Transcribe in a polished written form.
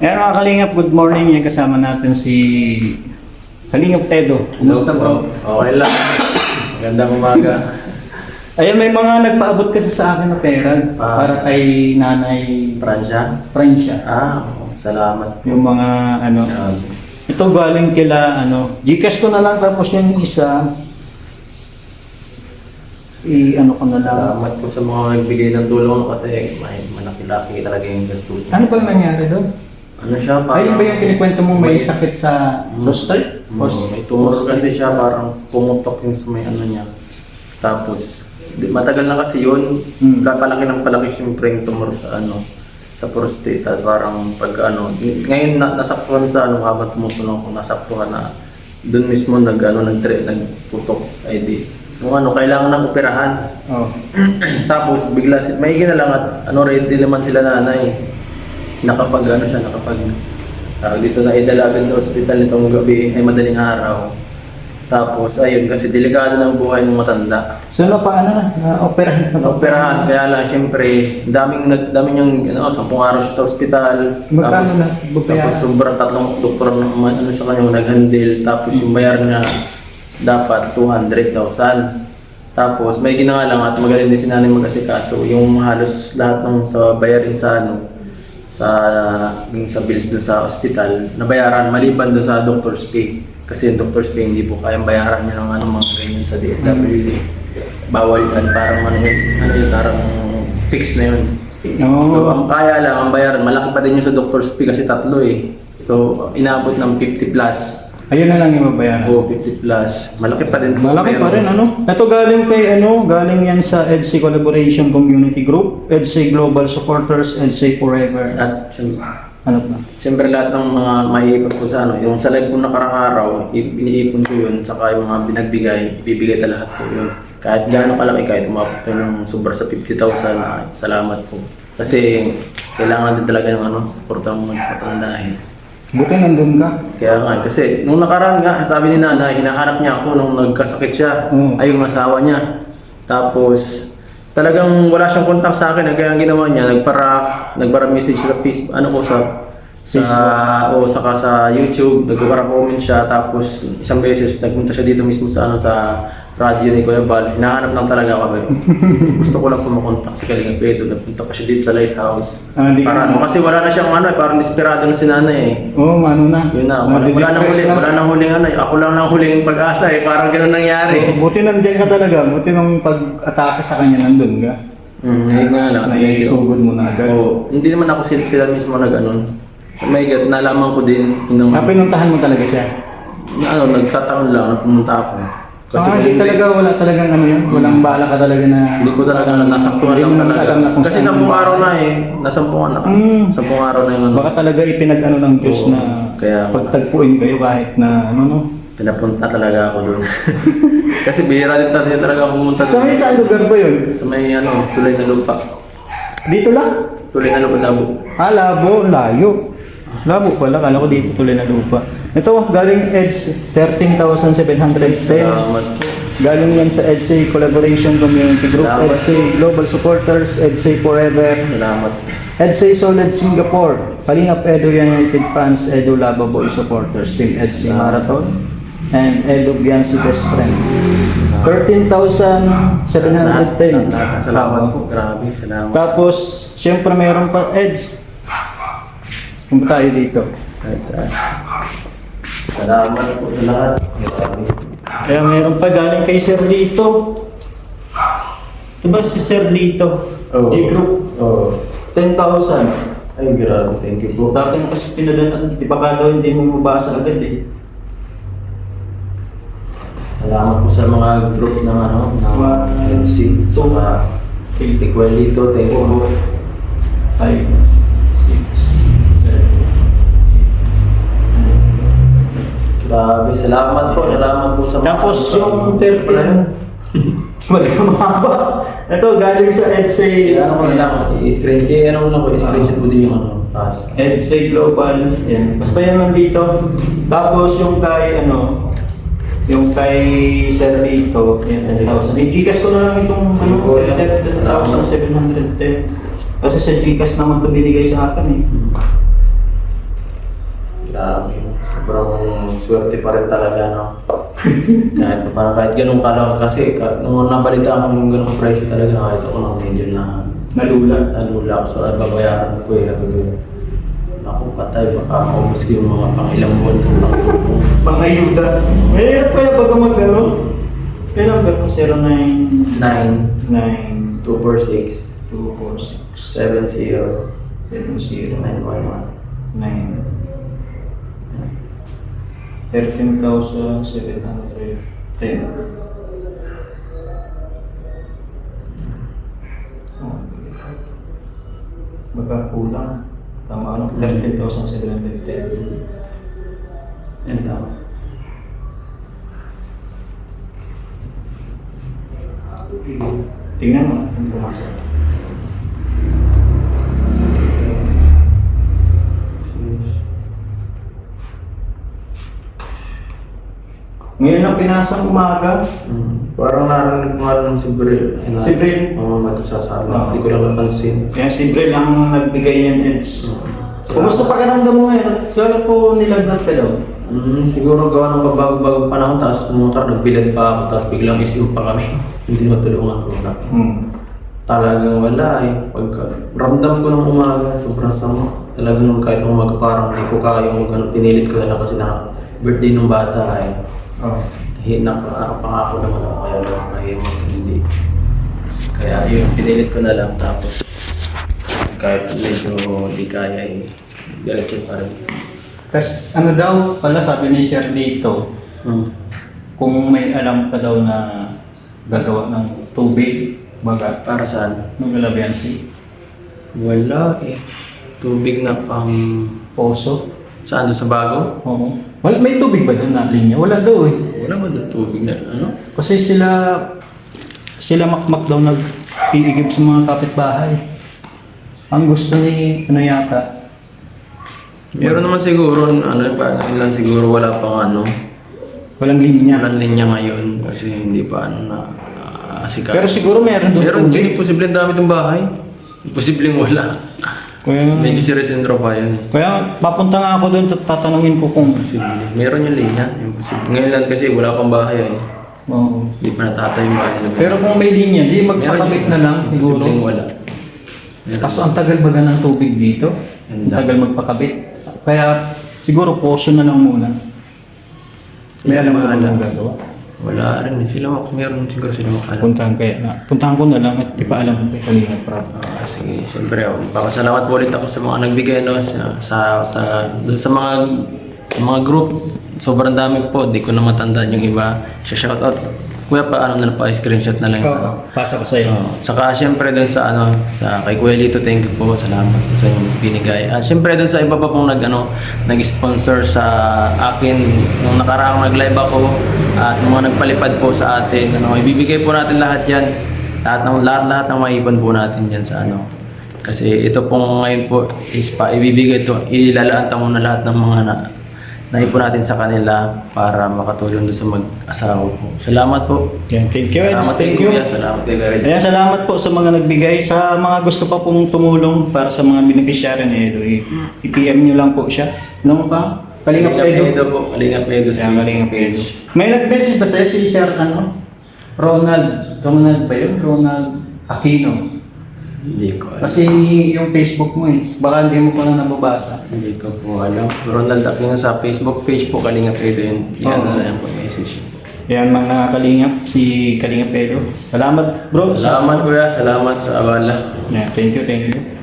Ayan mga Kalingap, good morning. Yan kasama natin si Kalingap Edo. Kumusta bro? Okay lang. Magandang umaga. Ayan, may mga nagpaabot kasi sa akin na pera para kay Nanay Francia? Francia. Salamat po. Yung mga ano, ito galing kila Gcash ko na lang, tapos yung isa ano ko na lang. Salamat po sa mga nagbigay ng tulong kasi may malaki-laki talaga yung gastos. Ano pa nangyari doon? Ano siya? Ayun ba yung kinikwento mo may sakit sa prostate? May tumor kasi siya, parang pumutok yung sa may ano niya. Tapos, matagal na kasi yun. Palaki ng palaki siyempre yung tumor sa sa prostate. At parang ngayon nasaktuhan sa habang tumutulong ko, nasaktuhan na doon mismo nagputok. Ay di. Kailangan ng operahan. Oh. Tapos bigla may na lang at ready naman sila nanay. Nakapag dito na idalagan sa ospital nitong gabi ay madaling araw. Tapos ayun kasi delikado ng buhay ng matanda. So operahan na ba? Operahan kaya lang siyempre daming yung 10 araw siya sa ospital. Magkano na? Tapos sobrang tatlong doktor na sa kanya nag-handle. Tapos yung bayar niya dapat 200,000. Tapos may ginawa lang at magaling din si nanay mag-asikaso. Yung halos lahat ng sa bayarin sa bills doon sa ospital, nabayaran maliban doon sa doctor's pay. Kasi yung doctor's pay hindi po kayang bayaran niya ng mga ganyan sa DSWD. Bawal yan, parang parang fix na yun. So ang kaya lang, ang bayaran, malaki pa din yung sa doctor's pay kasi tatlo eh. So inaabot ng 50 plus. Ayun na lang yung mabayaran. 50 plus. Malaki pa rin. Malaki pa rin, Ito galing kay galing yan sa EDSA Collaboration Community Group, EDSA Global Supporters, EDSA Forever. At Siyempre lahat ng mga maiipon ko sa yung sa live ko nakarang araw, iniipon ko yun, saka yung mga binagbigay, ibibigay ta lahat po yun. Kahit gaano kalaki, kahit umabot kayo ng sobra sa 50,000, salamat po. Kasi kailangan din talaga yung supportang magpapandahin. Buti nandun ka. Kaya nga, kasi nung nakaraan nga, sabi ni nanay, hinahanap niya ako nung nagkasakit siya, ay yung asawa niya. Tapos, talagang wala siyang contact sa akin, kaya ang ginawa niya, nagpara message sa Facebook, saka sa YouTube, nagpara comment siya, tapos isang beses nagpunta siya dito mismo sa radyo ni Kuya Bal. Hinahanap lang talaga kami. Gusto ko lang pumakontak si Kalingap Edo. Nagpunta pa siya dito sa Lighthouse. Kasi wala na siyang parang desperado na si nanay eh. Ano na? Yun na, wala nang huling Ako lang nang huling pag-asa eh. Parang gano'n nangyari. Buti nandiyan ka talaga. Buti nung pag-atake sa kanya nandun ka. Ngayon nga lang. Naisugod mo na agad. Hindi naman ako sila mismo May God, nalaman ko din. Pinuntahan mo talaga siya? Nagkataon lang, pumunta ako. Kasi hindi talaga, wala talagang yun? Walang bala ka talaga na... Hindi ko talaga nasaktuhan lang talaga. Kasi 10 araw na eh. Nasampungan na. 10 araw na yung Baka talaga ipinag ng Diyos na pagtagpuin kayo kahit na Pinapunta talaga ako doon. Kasi bihira din talaga ako pumunta doon. Sa may saan lugar ba yun? Sa may tulay na lupa. Dito lang? Tulay na lupa, Labo. Labo, layo. Labo pala, kala ko dito tuloy na lupa. Ito, galing EDS, 13,710. Salamat po. Galing yan sa EDSA Collaboration Community Group, EDSA Global Supporters, EDSA Forever, Salamat. EDSA Solid Singapore, Kalingap Edo United Fans, Edo Lava Boy Supporters, Team EDSA Marathon, and Edo Biansi Best Friend. 13,710. Salamat po, grabe, salamat. Tapos, syempre mayroon pa EDS. Punta tayo dito. Salamat po sa lahat. Grabe. Kaya mayroon pa galing kay Sir Lito. Ito ba si Sir Lito? G-Group. 10,000. Ay, grabe. Thank you po. Dati mo kasi pinadalan. Di ba ka daw hindi mo mabasa agad eh. Salamat po sa mga group ng NC. So, Igual dito. Thank you po. 5, 6, 7, 8. Grabe, salamat po sa mga... Tapos yung 30. Mahaba. Ito galing sa EDSA. Ano ko na lang, i-screenshot mo din yung EDSA Global. Yan. Basta yan nandito. Tapos yung kay yung kay Sir Rito, yan, 10,000. I-Gcash ko na lang itong 10,710. Kasi sa Gcash naman ito binigay sa akin eh. Grabe. Sobrang swerte pa rin talaga, no? Kahit ganun kalaki kasi, nung nabalitaan ko yung ganung presyo talaga, kahit ako na medyo Nalula. nalula ako sa babayaran ko eh. Ako patay, baka maubos ko yung mga pang ilang buwan kung lang tulong. Pangayuda. Mahirap kaya baga mag-ano? Kaya number ko 09 9, 246, 246 70, 70 911. 9 13,710. Baka kulang. Tama ano? 13,710. Yan lang. Tingnan mo kung pumasa. Ngayon ang pinasang umaga. Parang narinig ko nga lang si Bril. Si Bril? Oo, nagsasabi. Oo. Hindi ko lang napansin. Kaya si Brel ang nagbigay yan, Eds. Kumusta pakiramdam mo ngayon? Kaya po nilagnat ka daw? Siguro gawa ng bago-bago panahon, tapos nung nagbilad pa ako, tapos biglang isip pa kami. Hindi matulungan ko na. Talagang wala eh. Pagka ramdam ko ng umaga, sobrang sama. Talagang kahit umaga parang hindi ko kaya yung pinilit ko na lang kasi na birthday ng bata eh. Oh. Nakapangako naman ako kaya lang mahimang hindi. Kaya yun, pinilit ko na lang tapos kahit medyo hindi kaya eh, diretso pa rin. Tapos ano daw pala sabi ni Sir dito, kung may alam ka daw na gagawa ng tubig, baga, Para saan? ng Galabiansi, Wala eh. Tubig na pang... poso. Saan doon sa bago? Oo. Wala, may tubig ba doon na linya? Wala daw eh. Wala ba doon tubig na ano? Kasi sila makmak daw nag-iigib sa mga kapitbahay. Ang gusto ni ano yata, Meron naman siguro, ngayon lang siguro wala pang walang linya. walang linya ngayon kasi hindi pa asika. Pero siguro meron doon Meron, tubig. hindi posibleng dami itong bahay. Posibleng wala. Kaya, Medyo si Resendro pa yun. kaya papunta nga ako doon at tatanungin ko kung Posible. Meron yung linya. Imposible. Ngayon lang kasi wala pang bahay eh. oo. Hindi pa natatay yung bahay nila. Pero kung may linya, di magpakabit na lang siguro. Posibleng wala. Meron. Kaso ang tagal baga ng tubig dito. Ang tagal magpakabit. Kaya siguro poso na lang muna. May alam mo Wala. kung gagawa. Wala rin. Meron siguro sila makalam. Puntahan ko na lang at ipaalam ko kay kanina para. Sige, siyempre, papasalamat po ulit ako sa mga nagbigay doon sa mga group. Sobrang dami po, di ko na matandaan yung iba. Shoutout. Kuya, paano na pa screenshot na lang yung Pasa ko sa'yo. Saka siyempre doon sa sa kay Kuya Lito, thank you po. Salamat po sa inyong binigay. At siyempre doon sa iba pa pong nag-sponsor sa akin nung nakaraang nag-live ako at mga nagpalipad po sa atin. Ibibigay po natin lahat 'yan. Lahat ng maipon po natin diyan sa Kasi ito pong ngayon po is ibibigay to, ilalaan mo na lahat ng mga naipon natin sa kanila para makatulong doon sa mag-asawa po. Salamat po. Yan, thank you. Salamat Thank kay you. Kuya. Salamat kay Gareth. Ayan, salamat po sa mga nagbigay. Sa mga gusto pa pong tumulong para sa mga beneficiary ni Edo, i-PM nyo lang po siya. Ano ka? Kalingap Edo. po. Kalingap Edo sa Ayan, Kalingap Edo. May nag-message ba sa'yo si Sir Ronald ba yun? Ronald Aquino. Hindi ko alam. Kasi yung Facebook mo baka hindi mo pa na nababasa. Hindi ko po alam. Ronald Aquino sa Facebook page po, Kalingap Edo yun. Yan Oo. na lang po message. Ayan mga kalingap, si Kalingap Edo. Salamat bro. Salamat kuya, salamat sa abala. Yeah, thank you, thank you.